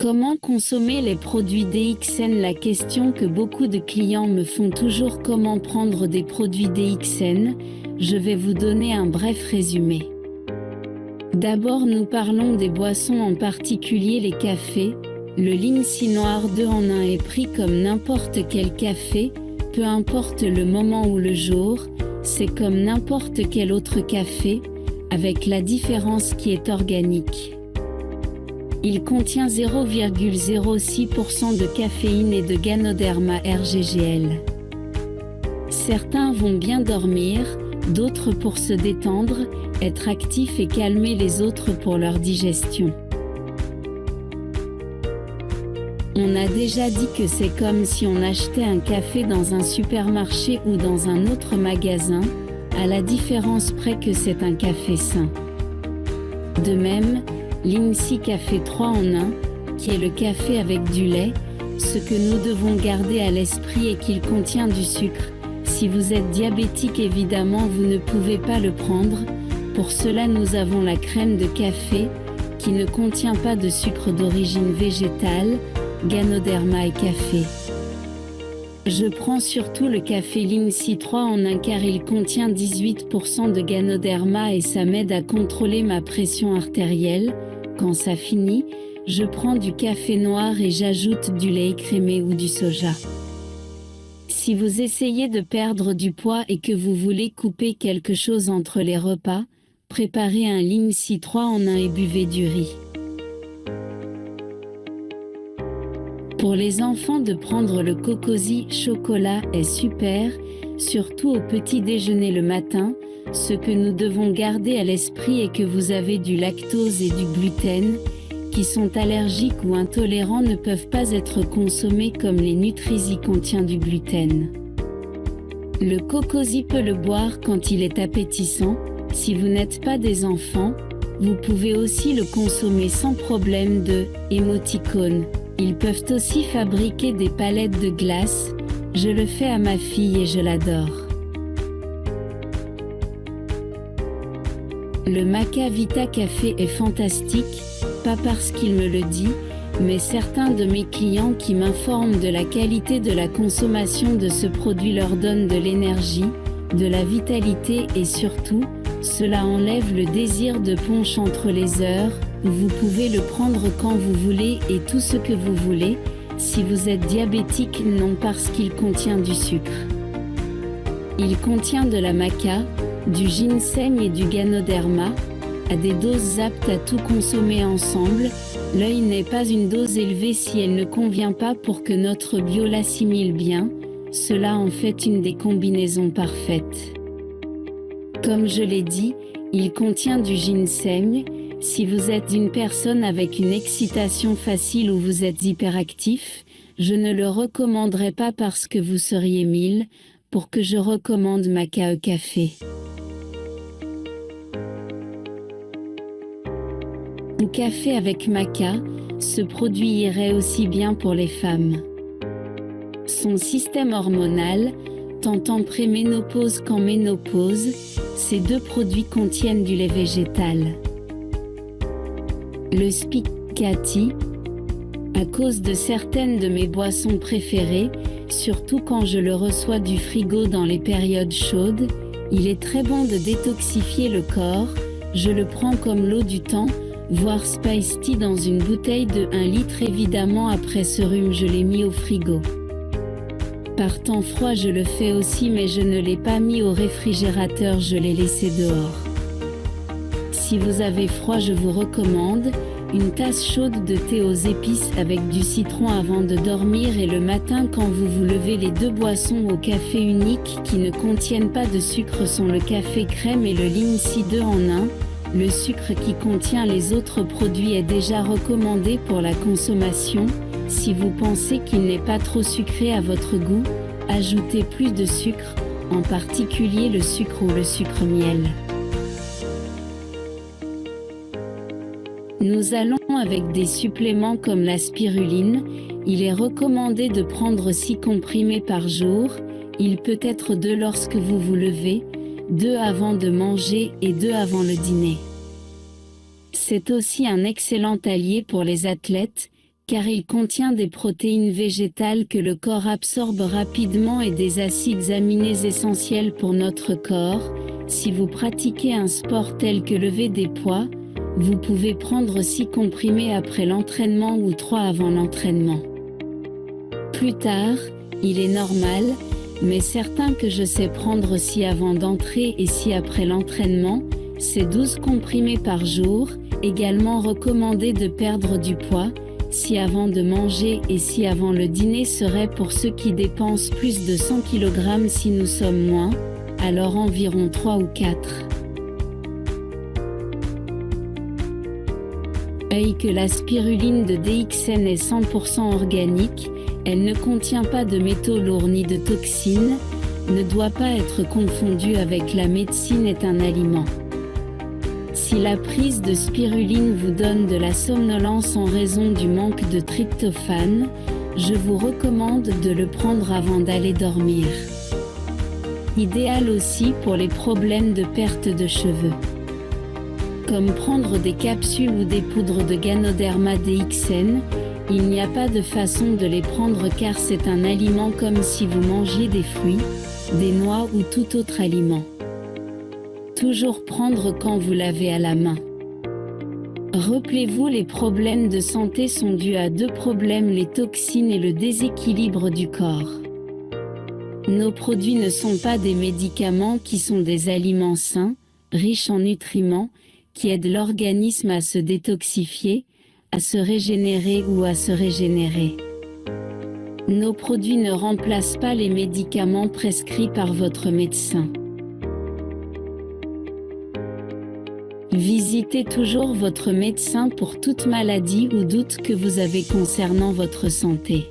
Comment consommer les produits DXN? La question que beaucoup de clients me font toujours: comment prendre des produits DXN? Je vais vous donner un bref résumé. D'abord, nous parlons des boissons, en particulier les cafés. Le Lindsea Noir 2 en 1 est pris comme n'importe quel café, peu importe le moment ou le jour, c'est comme n'importe quel autre café, avec la différence qui est organique. Il contient 0,06% de caféine et de Ganoderma RGGL. Certains vont bien dormir, d'autres pour se détendre, être actifs et calmer les autres pour leur digestion. On a déjà dit que c'est comme si on achetait un café dans un supermarché ou dans un autre magasin, à la différence près que c'est un café sain. De même, Lindsea Café 3 en 1, qui est le café avec du lait, ce que nous devons garder à l'esprit est qu'il contient du sucre. Si vous êtes diabétique, évidemment vous ne pouvez pas le prendre. Pour cela nous avons la crème de café, qui ne contient pas de sucre d'origine végétale, Ganoderma et café. Je prends surtout le café Lindsea 3 en 1 car il contient 18% de Ganoderma et ça m'aide à contrôler ma pression artérielle. Quand ça finit, je prends du café noir et j'ajoute du lait écrémé ou du soja. Si vous essayez de perdre du poids et que vous voulez couper quelque chose entre les repas, préparez un Lindsea 3 en 1 et buvez du riz. Pour les enfants, de prendre le Cocosy chocolat est super, surtout au petit déjeuner le matin. Ce que nous devons garder à l'esprit est que vous avez du lactose et du gluten, qui sont allergiques ou intolérants, ne peuvent pas être consommés comme les Nutrizy contient du gluten. Le Cocosy peut le boire quand il est appétissant. Si vous n'êtes pas des enfants, vous pouvez aussi le consommer sans problème. De émoticônes. Ils peuvent aussi fabriquer des palettes de glace. Je le fais à ma fille et je l'adore. Le Maca Vita Café est fantastique, pas parce qu'il me le dit, mais certains de mes clients qui m'informent de la qualité de la consommation de ce produit leur donnent de l'énergie, de la vitalité et surtout, cela enlève le désir de punch entre les heures. Vous pouvez le prendre quand vous voulez et tout ce que vous voulez. Si vous êtes diabétique, non, parce qu'il contient du sucre. Il contient de la maca, du ginseng et du Ganoderma, à des doses aptes à tout consommer ensemble. L'œil n'est pas une dose élevée si elle ne convient pas pour que notre bio l'assimile bien, cela en fait une des combinaisons parfaites. Comme je l'ai dit, il contient du ginseng. Si vous êtes une personne avec une excitation facile ou vous êtes hyperactif, je ne le recommanderais pas parce que vous seriez 1000, pour que je recommande Maca Café. Un café avec maca, ce produit irait aussi bien pour les femmes. Son système hormonal, tant en préménopause qu'en ménopause, ces deux produits contiennent du lait végétal. Le Spicati, à cause de certaines de mes boissons préférées, surtout quand je le reçois du frigo dans les périodes chaudes, il est très bon de détoxifier le corps. Je le prends comme l'eau du temps, voire Spice Tea dans une bouteille de 1 litre. Évidemment, après ce rhume je l'ai mis au frigo. Par temps froid je le fais aussi, mais je ne l'ai pas mis au réfrigérateur, je l'ai laissé dehors. Si vous avez froid, je vous recommande une tasse chaude de thé aux épices avec du citron avant de dormir et le matin quand vous vous levez. Les deux boissons au café unique qui ne contiennent pas de sucre sont le café crème et le Lindsea 2 en 1. Le sucre qui contient les autres produits est déjà recommandé pour la consommation. Si vous pensez qu'il n'est pas trop sucré à votre goût, ajoutez plus de sucre, en particulier le sucre ou le sucre miel. Nous allons avec des suppléments comme la spiruline. Il est recommandé de prendre 6 comprimés par jour. Il peut être 2 lorsque vous vous levez, 2 avant de manger et 2 avant le dîner. C'est aussi un excellent allié pour les athlètes car il contient des protéines végétales que le corps absorbe rapidement et des acides aminés essentiels pour notre corps. Si vous pratiquez un sport tel que lever des poids, vous pouvez prendre 6 comprimés après l'entraînement ou 3 avant l'entraînement. Plus tard, il est normal, mais certain que je sais prendre 6 avant d'entrer et 6 après l'entraînement, c'est 12 comprimés par jour, également recommandé de perdre du poids, 6 avant de manger et 6 avant le dîner serait pour ceux qui dépensent plus de 100 kg. Si nous sommes moins, alors environ 3 ou 4. Que la spiruline de DXN est 100% organique, elle ne contient pas de métaux lourds ni de toxines, ne doit pas être confondue avec la médecine, est un aliment. Si la prise de spiruline vous donne de la somnolence en raison du manque de tryptophane, je vous recommande de le prendre avant d'aller dormir. Idéal aussi pour les problèmes de perte de cheveux. Comme prendre des capsules ou des poudres de Ganoderma DXN, il n'y a pas de façon de les prendre car c'est un aliment comme si vous mangiez des fruits, des noix ou tout autre aliment. Toujours prendre quand vous l'avez à la main. Rappelez-vous, les problèmes de santé sont dus à 2 problèmes, les toxines et le déséquilibre du corps. Nos produits ne sont pas des médicaments qui sont des aliments sains, riches en nutriments, qui aident l'organisme à se détoxifier, à se régénérer ou à se régénérer. Nos produits ne remplacent pas les médicaments prescrits par votre médecin. Visitez toujours votre médecin pour toute maladie ou doute que vous avez concernant votre santé.